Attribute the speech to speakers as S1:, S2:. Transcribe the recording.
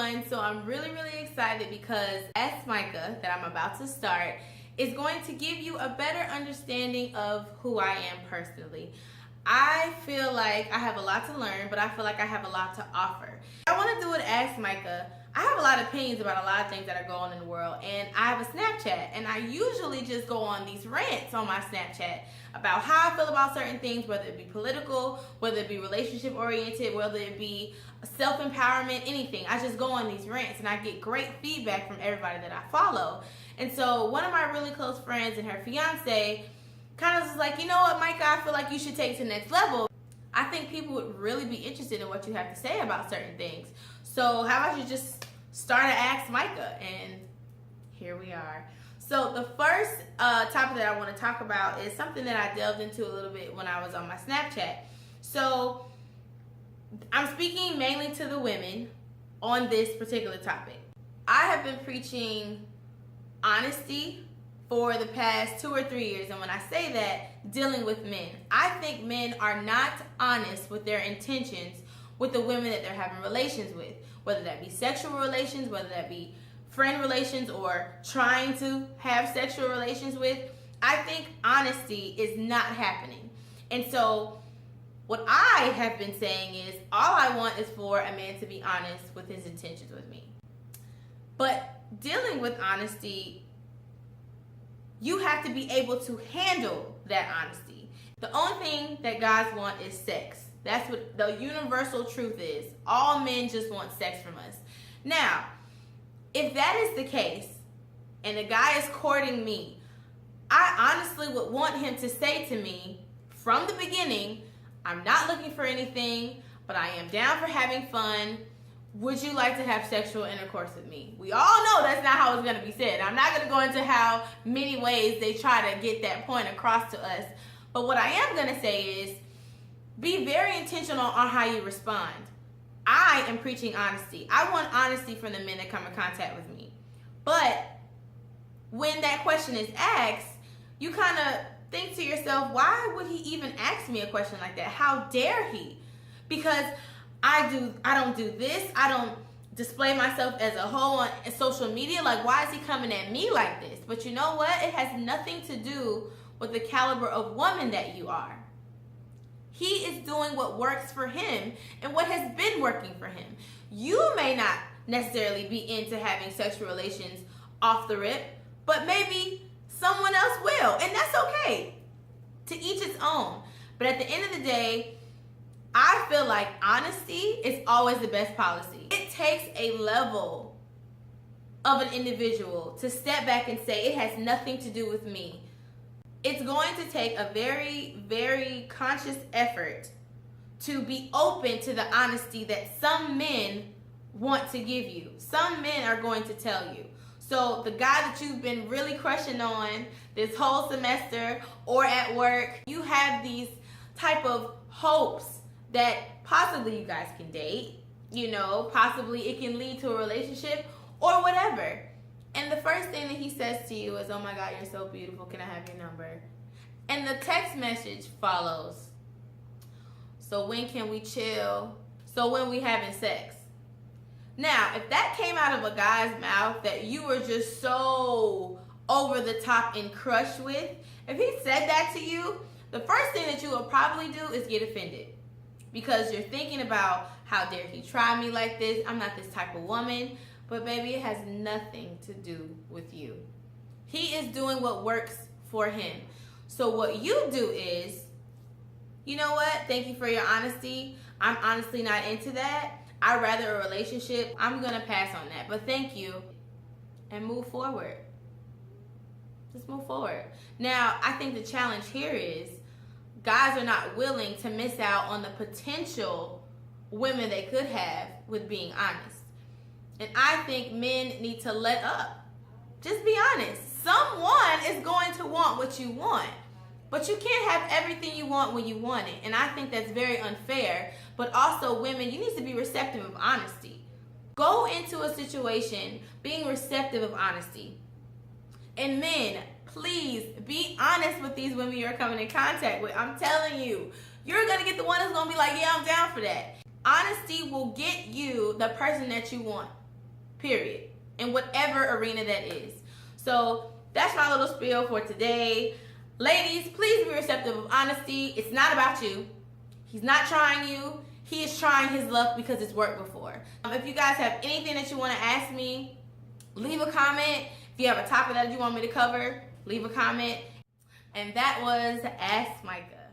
S1: everyone. So I'm really excited because Ask Micha that I'm about to start is going to give you a better understanding of who I am personally. I feel like I have a lot to learn, but I feel like I have a lot to offer. I want to do it Ask Micha. I have a lot of opinions about a lot of things that are going on in the world, and I have a Snapchat, and I usually just go on these rants on my Snapchat about how I feel about certain things, whether it be political, whether it be relationship oriented, whether it be self-empowerment, anything. I just go on these rants, and I get great feedback from everybody that I follow. And so one of my really close friends and her fiance kind of was like, you know what, Micha, I feel like you should take it to the next level. I think people would really be interested in what you have to say about certain things. So how about you just start to Ask Micha? And here we are. So the first topic that I want to talk about is something that I delved into a little bit when I was on my Snapchat. So I'm speaking mainly to the women on this particular topic. I have been preaching honesty for the past 2 or 3 years, and when I say that, dealing with men. I think men are not honest with their intentions with the women that they're having relations with, whether that be sexual relations, whether that be friend relations, or trying to have sexual relations with. I think honesty is not happening. And so what I have been saying is, all I want is for a man to be honest with his intentions with me. But dealing with honesty, you have to be able to handle that honesty. The only thing that guys want is sex. That's what the universal truth is. All men just want sex from us. Now, if that is the case, and a guy is courting me, I honestly would want him to say to me from the beginning, I'm not looking for anything, but I am down for having fun. Would you like to have sexual intercourse with me? We all know that's not how it's going to be said. I'm not going to go into how many ways they try to get that point across to us. But what I am going to say is, be very intentional on how you respond. I am preaching honesty. I want honesty from the men that come in contact with me. But when that question is asked, you kind of think to yourself, why would he even ask me a question like that? How dare he? Because I don't do this. I don't display myself as a whole on social media. Like, why is he coming at me like this? But you know what? It has nothing to do with the caliber of woman that you are. He is doing what works for him and what has been working for him. You may not necessarily be into having sexual relations off the rip, but maybe someone else will, and that's okay. To each its own. But at the end of the day, I feel like honesty is always the best policy. It takes a level of an individual to step back and say, it has nothing to do with me. It's going to take a very conscious effort to be open to the honesty that some men want to give you. Some men are going to tell you. So the guy that you've been really crushing on this whole semester or at work, you have these type of hopes that possibly you guys can date, possibly it can lead to a relationship or whatever. And the first thing that he says to you is, oh my God, you're so beautiful. Can I have your number? And the text message follows. So when can we chill? So when we having sex? Now, if that came out of a guy's mouth that you were just so over the top and crushed with, if he said that to you, the first thing that you will probably do is get offended. Because you're thinking about, how dare he try me like this? I'm not this type of woman. But baby, it has nothing to do with you. He is doing what works for him. So what you do is, you know what? Thank you for your honesty. I'm honestly not into that. I'd rather a relationship. I'm going to pass on that. But thank you. And move forward. Just move forward. Now, I think the challenge here is guys are not willing to miss out on the potential women they could have with being honest. And I think men need to let up. Just be honest. Someone is going to want what you want. But you can't have everything you want when you want it. And I think that's very unfair. But also, women, you need to be receptive of honesty. Go into a situation being receptive of honesty. And men, please be honest with these women you're coming in contact with. I'm telling you, you're going to get the one that's going to be like, yeah, I'm down for that. Honesty will get you the person that you want. period, in whatever arena that is. So that's my little spiel for today. Ladies, please be receptive of honesty. It's not about you. He's not trying you. He is trying his luck because it's worked before. If you guys have anything that you want to ask me, leave a comment. If you have a topic that you want me to cover, leave a comment. And that was Ask Micha.